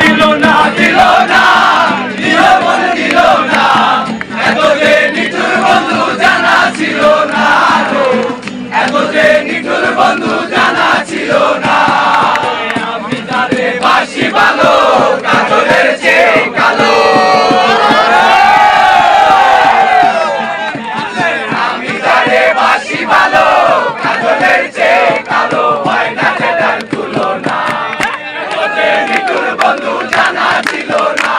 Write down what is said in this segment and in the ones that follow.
দিল না দিল না দিল মন দিল না এত যে নিঠুর বন্ধু জানা ছিল না এত যে নিঠুর বন্ধু জানা ছিল না আমি তারে বাসি ভালো কাজলের চেয়ে কালো আমি তারে বাসি ভালো কাজলের চেয়ে কালো হয় না সেটার তুলনা এত যে নিঠুর বন্ধু জানা ছিল না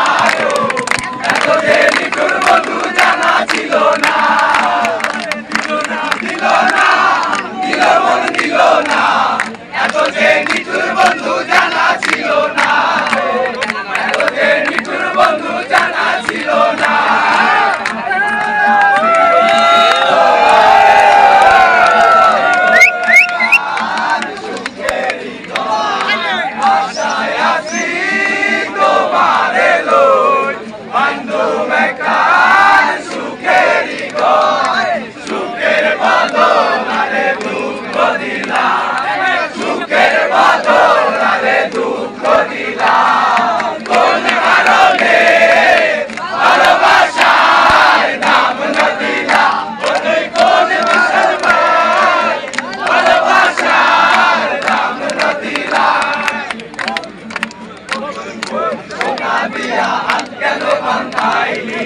এত যে নিঠুর বন্ধু জানা ছিল না দিল না দিল মন দিল না এত যে নিঠুর বন্ধু জানা ছিল না এত যে নিঠুর বন্ধু জানা ছিল না আশায় আছি তোমারে লই বান্ধব একখান সুখেরই ঘর সুখের বদলে দুঃখ দিলাম সুখের বদলে দুঃখ দিলাম কোন কারণে ভালোবাসার নাম না দিলাম তুই কোন মুসলমান ভালোবাসার নাম না দিলাম সোনা দিয়া হাত কেন বান্ধাইলি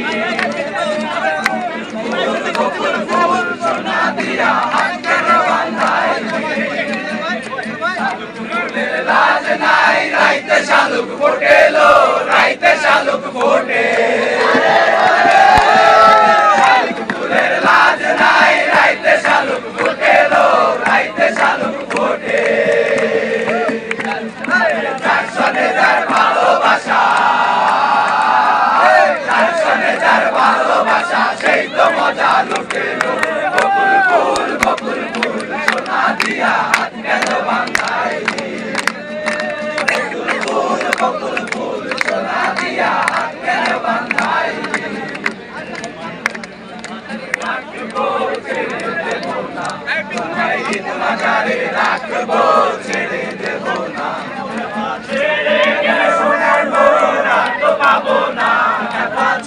সোনা দিয়া হাত কেন বান্ধাইলি লাজ নাই রাইতে শালুক ফোটেলো রাইতে শালুক ফোটে ফুলের লাজ নাই রাইতে শালুক ফোটেলো রাইতে শালুক ফোটে যার সনে যার ভালোবাসা যার সনে যার ভালোবাসা সেই তো মজা লুটেলো বকুল ফুল সোনা দিয়া হাত কেন বান্ধাইলি বকুল ফুল সোনা দিয়া হাত কেন বান্ধাইলি রাখবো ছেড়ে দেব না তোমায় ঈদ বাজারে রাখবো ছেড়ে দেব না ছেড়ে গেলে সোনার মন আর তো পাবো না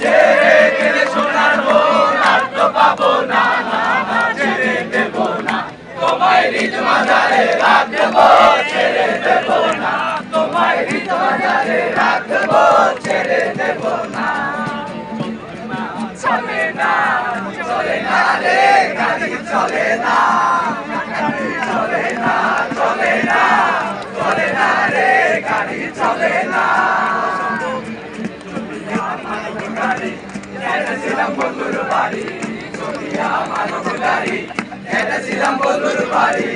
ছেড়ে গেলে সোনার মন আর তো পাবো না ছেড়ে দেব না তোমায় ঈদ বাজারে রাখবো ছেড়ে দেব না তোমায় ঈদ বাজারে রাখবো ছেড়ে দেব না চলে না চলে না রে গাড়ি চলে না চলে না চলে না চলে না রে গাড়ি চলে না গাড়ি এনেছিলাম বন্ধুর বাড়ি চলিয়া মানব গাড়ি এনেছিলাম বন্ধুর বাড়ি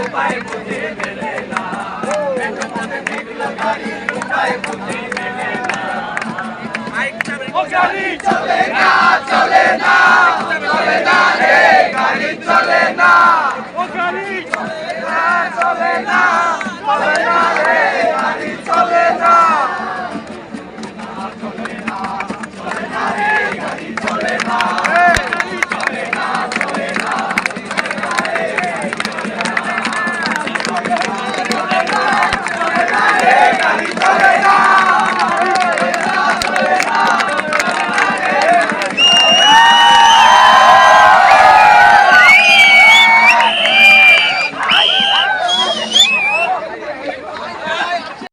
উপায় বুঝে মেলে না উপায় বুঝে মেলে না চলে না চলে না চলে না রে গাড়ি চলে না চলে না চলে না